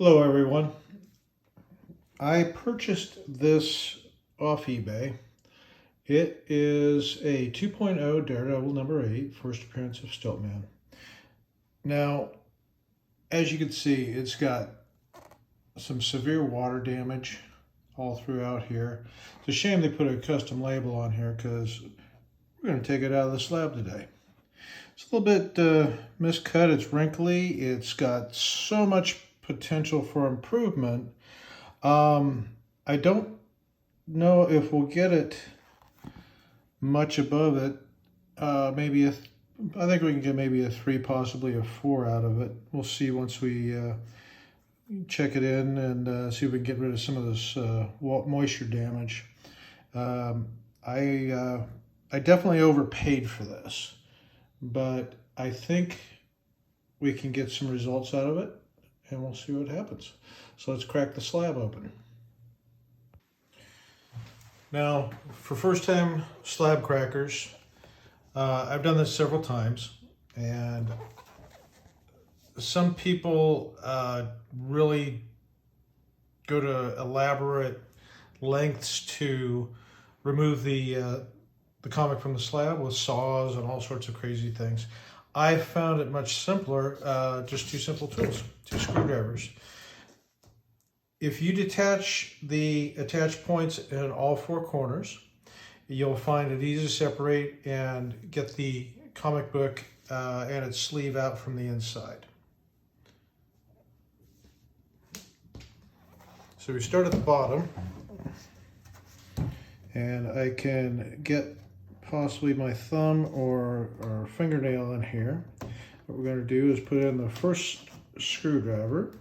Hello everyone. I purchased this off eBay. It is a 2.0 Daredevil number 8, first appearance of Stiltman. Now, as you can see, it's got some severe water damage all throughout here. It's a shame they put a custom label on here because we're going to take it out of the slab today. It's a little bit miscut, it's wrinkly, it's got so much potential for improvement. I don't know if we'll get it much above it. I think we can get maybe a 3, possibly a 4 out of it. We'll see once we check it in and see if we can get rid of some of this moisture damage. I definitely overpaid for this, but I think we can get some results out of it, and we'll see what happens. So let's crack the slab open. Now, for first-time slab crackers, I've done this several times, and some people really go to elaborate lengths to remove the comic from the slab with saws and all sorts of crazy things. I found it much simpler, just 2 simple tools, 2 screwdrivers. If you detach the attach points in all 4 corners, you'll find it easy to separate and get the comic book and its sleeve out from the inside. So we start at the bottom, and I can get possibly my thumb or fingernail in here. What we're going to do is put in the first screwdriver.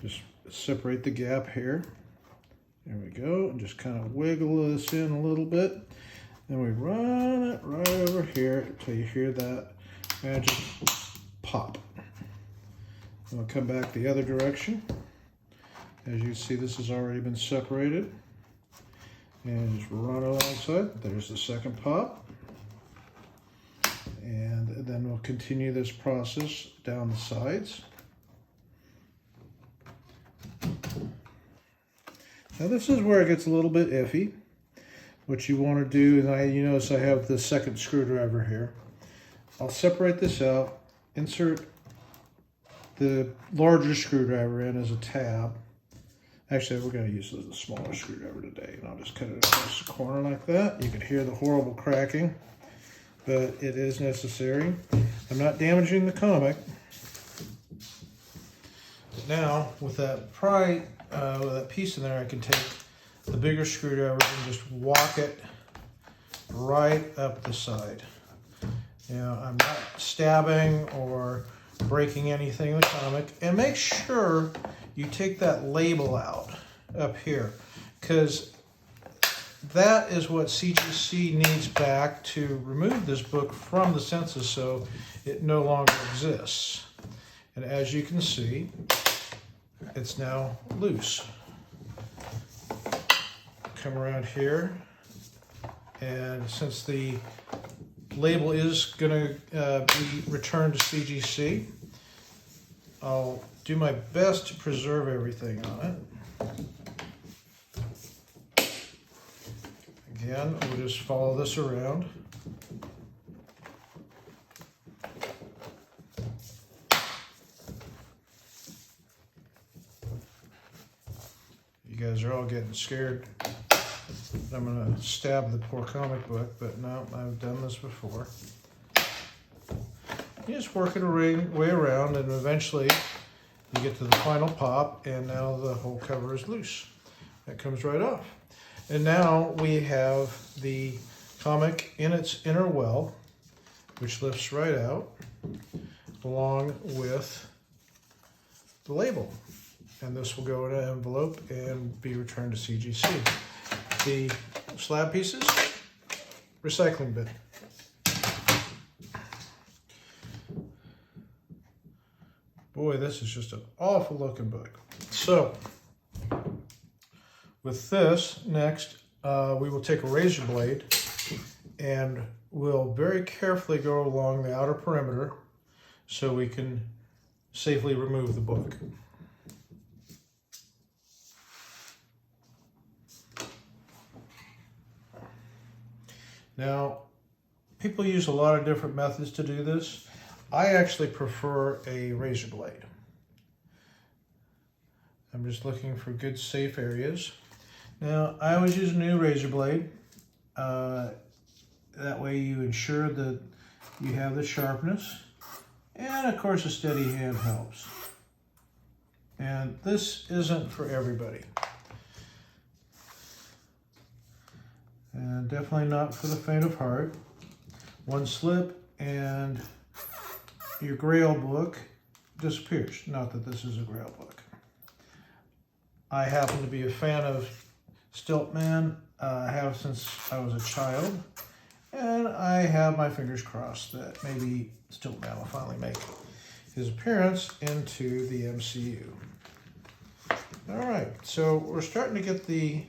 Just separate the gap here. There we go. And just kind of wiggle this in a little bit. Then we run it right over here until you hear that magic pop. And we'll come back the other direction. As you see, this has already been separated. And just run alongside. There's the second pop. And then we'll continue this process down the sides. Now this is where it gets a little bit iffy. What you want to do, and you notice I have the second screwdriver here. I'll separate this out, insert the larger screwdriver in as a tab. Actually, we're going to use the smaller screwdriver today, and I'll just cut it across the corner like that. You can hear the horrible cracking, but it is necessary. I'm not damaging the comic. But now, with that piece in there, I can take the bigger screwdriver and just walk it right up the side. You know, I'm not stabbing or breaking anything in the comic. And make sure you take that label out up here, because that is what CGC needs back to remove this book from the census so it no longer exists. And as you can see, it's now loose. Come around here, and since the label is going to be returned to CGC, I'll do my best to preserve everything on it. Again, we'll just follow this around. You guys are all getting scared. I'm going to stab the poor comic book, but no, I've done this before. You just work it way around, and eventually you get to the final pop, and now the whole cover is loose. That comes right off. And now we have the comic in its inner well, which lifts right out, along with the label. And this will go in an envelope and be returned to CGC. The slab pieces, recycling bin. Boy, this is just an awful looking book. So, with this, next, we will take a razor blade and we'll very carefully go along the outer perimeter so we can safely remove the book. Now, people use a lot of different methods to do this. I actually prefer a razor blade. I'm just looking for good safe areas. Now, I always use a new razor blade. That way you ensure that you have the sharpness. And of course, a steady hand helps. And this isn't for everybody. And definitely not for the faint of heart. One slip and your Grail book disappears. Not that this is a Grail book. I happen to be a fan of Stiltman. I have since I was a child. And I have my fingers crossed that maybe Stiltman will finally make his appearance into the MCU. All right, so we're starting to get the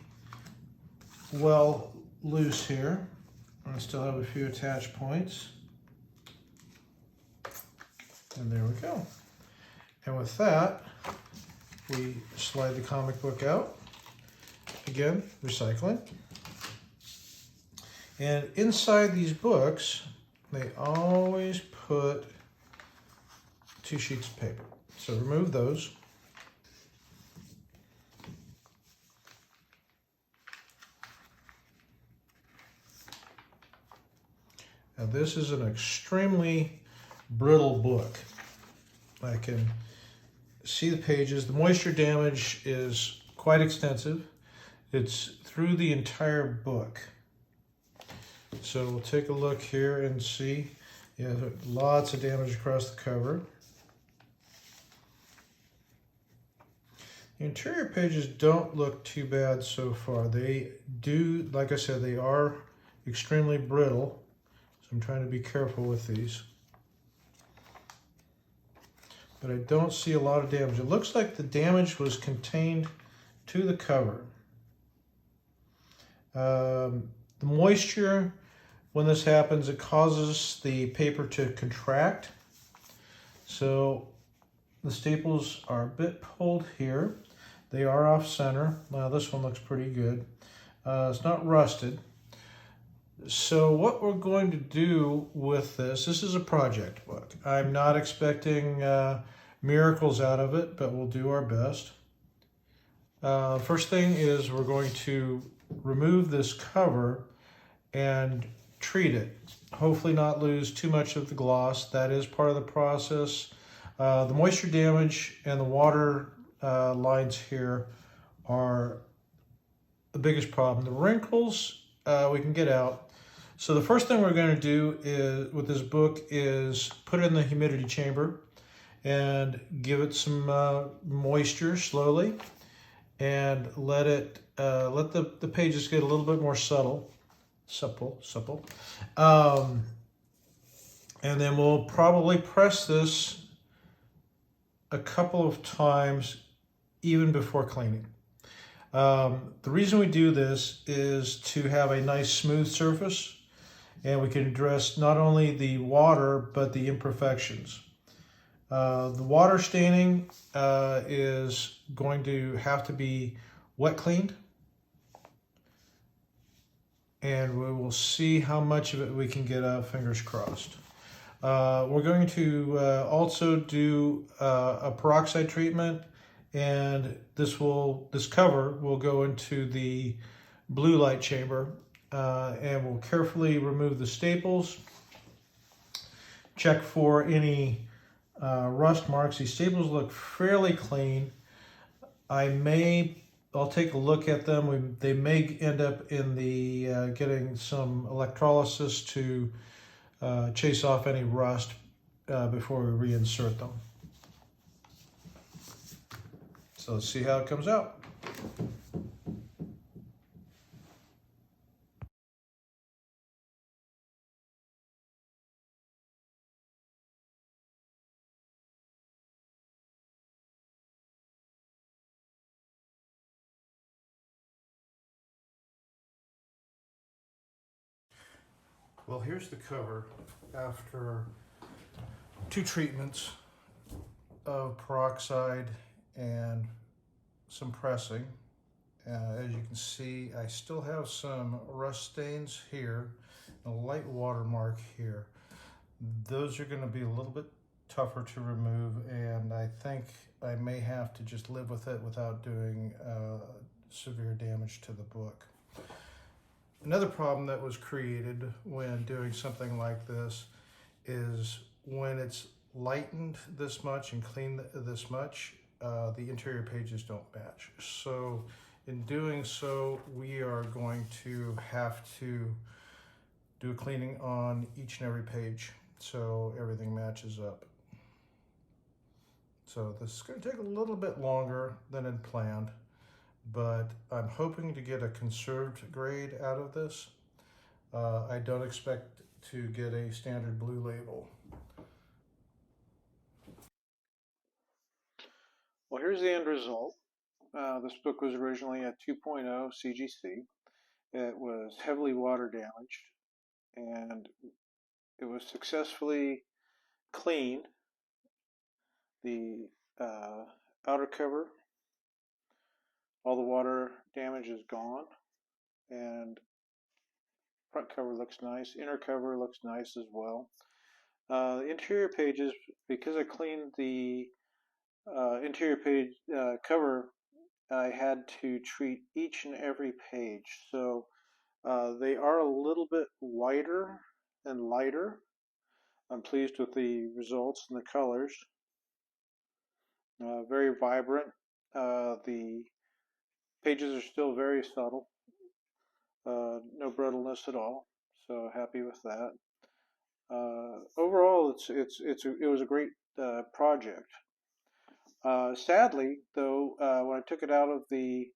well loose here. I still have a few attach points. And there we go. And with that, we slide the comic book out. Again, recycling. And inside these books, they always put 2 sheets of paper. So remove those. Now this is an extremely brittle book. I can see the pages. The moisture damage is quite extensive. It's through the entire book. So we'll take a look here and see. Yeah, lots of damage across the cover. The interior pages don't look too bad so far. They do, like I said, they are extremely brittle. So I'm trying to be careful with these. But I don't see a lot of damage. It looks like the damage was contained to the cover. The moisture, when this happens, it causes the paper to contract. So the staples are a bit pulled here. They are off center. Now this one looks pretty good. It's not rusted. So what we're going to do with this is a project book. I'm not expecting miracles out of it, but we'll do our best. First thing is we're going to remove this cover and treat it. Hopefully not lose too much of the gloss. That is part of the process. The moisture damage and the water lines here are the biggest problem. The wrinkles we can get out. So the first thing we're going to do is with this book is put it in the humidity chamber and give it some moisture slowly and let the pages get a little bit more supple. And then we'll probably press this a couple of times even before cleaning. The reason we do this is to have a nice smooth surface, and we can address not only the water but the imperfections. The water staining is going to have to be wet cleaned, and we will see how much of it we can get out, fingers crossed. We're going to also do a peroxide treatment, and this cover will go into the blue light chamber, and we'll carefully remove the staples, check for any rust marks. These staples look fairly clean. I'll take a look at them. They may end up in the getting some electrolysis to chase off any rust before we reinsert them. So let's see how it comes out. Well, here's the cover after 2 treatments of peroxide and some pressing. As you can see, I still have some rust stains here. a light watermark here. Those are going to be a little bit tougher to remove, and I think I may have to just live with it without doing severe damage to the book. Another problem that was created when doing something like this is when it's lightened this much and cleaned this much, the interior pages don't match. So in doing so, we are going to have to do a cleaning on each and every page so everything matches up. So this is going to take a little bit longer than had planned, but I'm hoping to get a conserved grade out of this. I don't expect to get a standard blue label. Well, here's the end result. This book was originally a 2.0 CGC. It was heavily water damaged, and it was successfully cleaned. The outer cover, all the water damage is gone, and front cover looks nice. Inner cover looks nice as well. The interior pages, because I cleaned the interior page cover, I had to treat each and every page. So they are a little bit whiter and lighter. I'm pleased with the results and the colors. Very vibrant. The pages are still very subtle. No brittleness at all. So happy with that. Overall, it was a great project. Sadly, though, when I took it out of the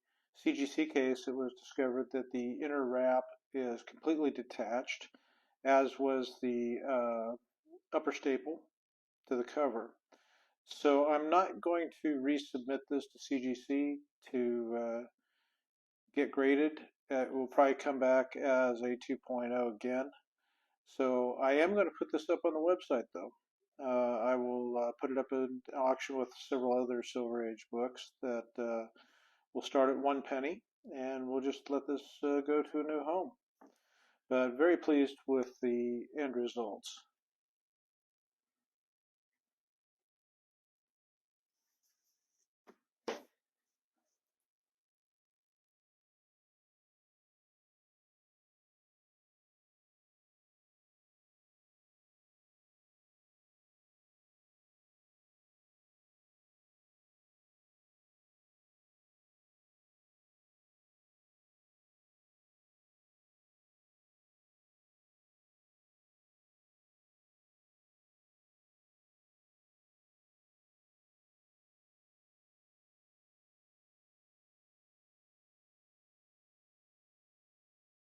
CGC case, it was discovered that the inner wrap is completely detached, as was the upper staple to the cover. So I'm not going to resubmit this to CGC to get graded. It will probably come back as a 2.0 again. So I am going to put this up on the website, though. I will put it up in auction with several other Silver Age books that will start at 1 penny, and we'll just let this go to a new home. But very pleased with the end results.